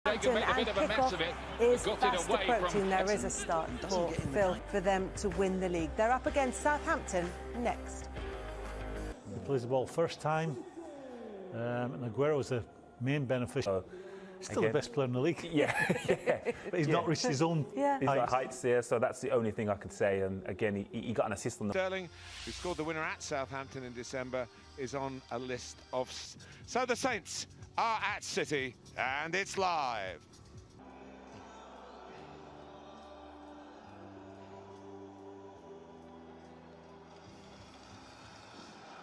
Southampton and kick-off is fast approaching. There is a start for Phil for them to win the league. They're up against Southampton next. He plays the ball first time, and Aguero was the main beneficiary. Still the best player in the league. Yeah. But he's not reached his own heights there, so that's the only thing I could say. And again, he got an assist on the... Sterling, who scored the winner at Southampton in December, is on a list of... So the Saints are at City, and it's live.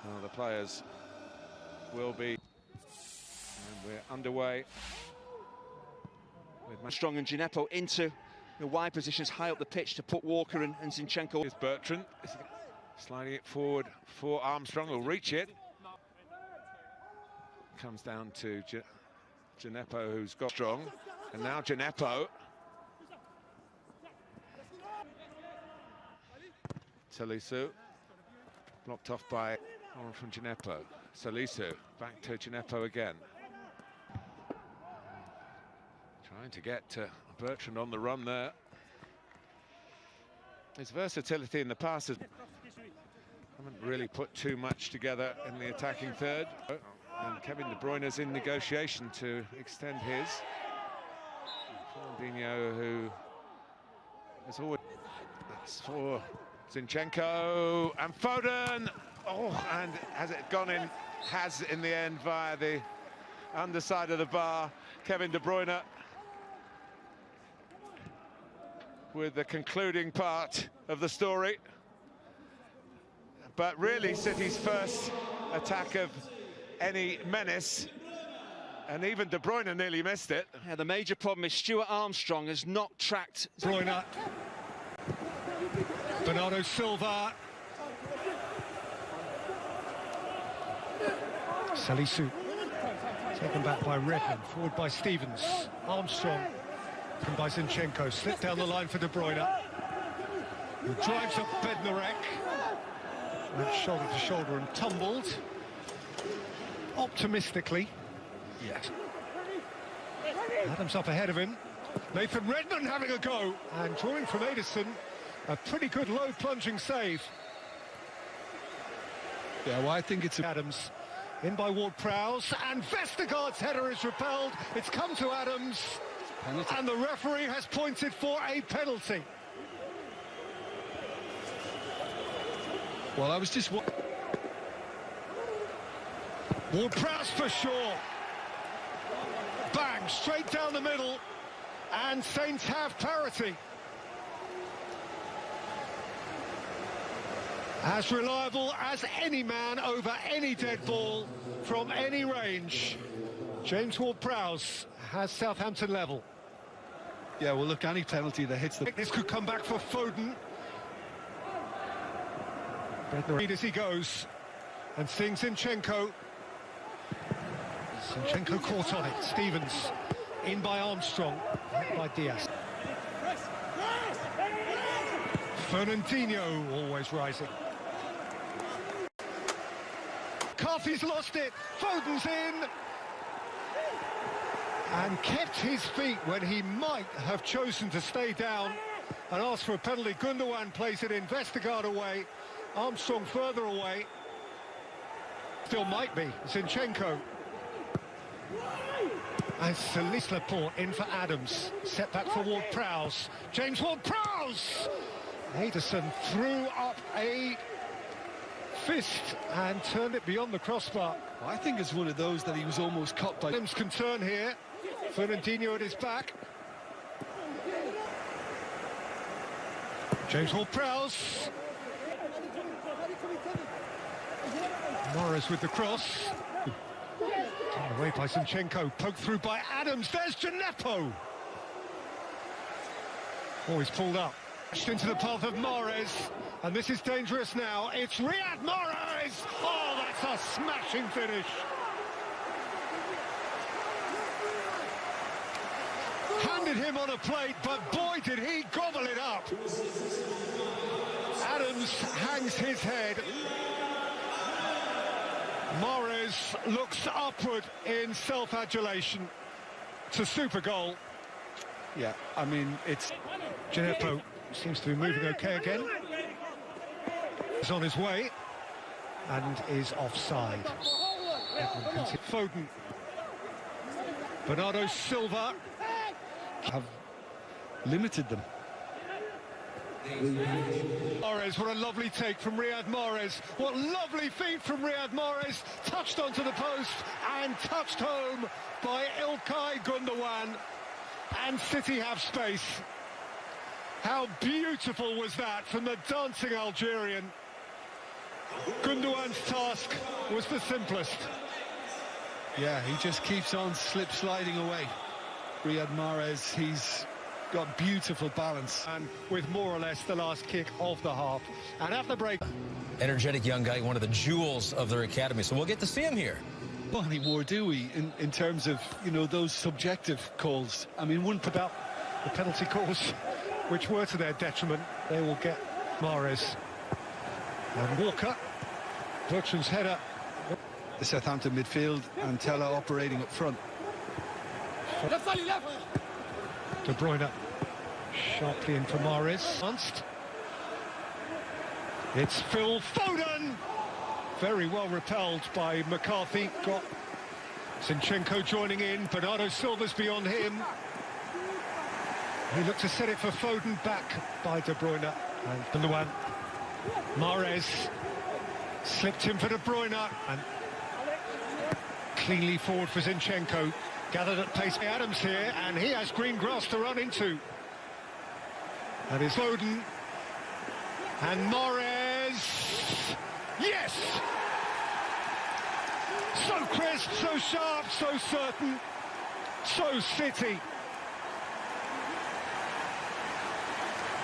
Well, the players will be... And we're underway. With Strong and Gineppo into the wide positions high up the pitch to put Walker and Zinchenko. Is Bertrand sliding it forward for Armstrong, will reach it. Comes down to Gineppo, who's got Strong, and now Gineppo. Salisu, blocked off by from Gineppo. Salisu, back to Gineppo again. Trying to get Bertrand on the run there. His versatility in the past haven't really put too much together in the attacking third. And Kevin De Bruyne's in negotiation to extend his. Fernandinho, who has always... That's for Zinchenko and Foden. Oh, and has it gone in? Has in the end via the underside of the bar. Kevin De Bruyne with the concluding part of the story. But really, City's first attack of any menace, and even De Bruyne nearly missed it. Yeah, the major problem is Stuart Armstrong has not tracked... Bruyne. Bernardo Silva. Salisu. Taken back by Redmond, forward by Stevens. Armstrong. And by Zinchenko, slipped down the line for De Bruyne, who drives up Bednarek, went shoulder to shoulder and tumbled optimistically. Yes. Adams up ahead of him. Nathan Redmond having a go, and drawing from Ederson, a pretty good low plunging save. Yeah, well, I think it's Adams in by Ward-Prowse, and Vestergaard's header is repelled. It's come to Adams. Penalty. And the referee has pointed for a penalty. Well, I was just... Ward-Prowse for sure. Bang, straight down the middle. And Saints have parity. As reliable as any man over any dead ball from any range. James Ward-Prowse has Southampton level. Yeah, well, look, any penalty that hits the... This could come back for Foden. As he goes, and seeing Zinchenko. Zinchenko caught on it. Stevens in by Armstrong, by Diaz. Fernandinho always rising. Carthy's lost it. Foden's in. And kept his feet when he might have chosen to stay down and ask for a penalty. Gundogan plays it in, Vestergaard away, Armstrong further away. Still might be, Zinchenko. And Salis Laporte in for Adams. Set back for Ward-Prowse. James Ward-Prowse! Ederson threw up a fist and turned it beyond the crossbar. I think it's one of those that he was almost caught by. Adams can turn here. Fernandinho at his back. James Ward-Prowse. Morris with the cross. Taken away by Zinchenko. Poked through by Adams. There's Gineppo. Oh, he's pulled up. Into the path of Mahrez. And this is dangerous now. It's Riyad Mahrez. Oh, that's a smashing finish. Handed him on a plate, but boy, did he gobble it up. Adams hangs his head. Mahrez looks upward in self-adulation. It's a super goal. Yeah, I mean, it's... Gineppo seems to be moving okay again. He's on his way and is offside. Foden. Bernardo Silva have limited them. Mahrez, what a lovely take from Riyad Mahrez. What lovely feet from Riyad Mahrez. Touched onto the post and touched home by İlkay Gündoğan. And City have space. How beautiful was that from the dancing Algerian. Gündoğan's task was the simplest. Yeah, he just keeps on sliding away. Riyad Mahrez, he's got beautiful balance. And with more or less the last kick of the half. And at the break... Energetic young guy, one of the jewels of their academy, so we'll get to see him here. Not anymore, do we, in terms of, you know, those subjective calls? I mean, one about the penalty calls, which were to their detriment. They will get Mahrez. And Walker, Bertrand's header. The Southampton midfield and Tella operating up front. De Bruyne sharply in for Mahrez. It's Phil Foden. Very well repelled by McCarthy. Got Zinchenko joining in. Bernardo Silva's beyond him. He looked to set it for Foden, back by De Bruyne. And Gündoğan. Mahrez slipped him for De Bruyne. And cleanly forward for Zinchenko. Gathered at pace by Adams here, and he has green grass to run into. That is Foden. And Mahrez. Yes! So crisp, so sharp, so certain, so City.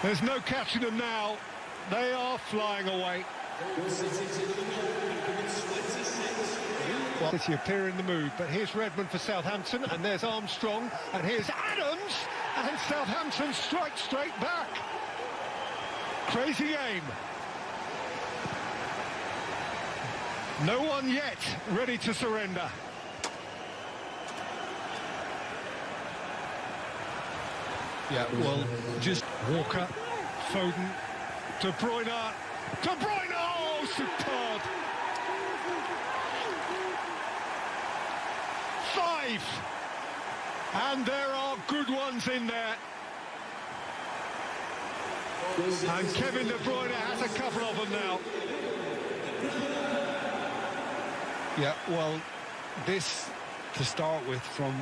There's no catching them now. They are flying away. City appear in the mood, but here's Redmond for Southampton, and there's Armstrong, and here's Adams, and Southampton strike straight back. Crazy game. No one yet ready to surrender. Yeah, well, just Walker, Foden, De Bruyne, De Bruyne, oh, superb. 5, and there are good ones in there. And Kevin De Bruyne has a couple of them now. yeah, well, this to start with from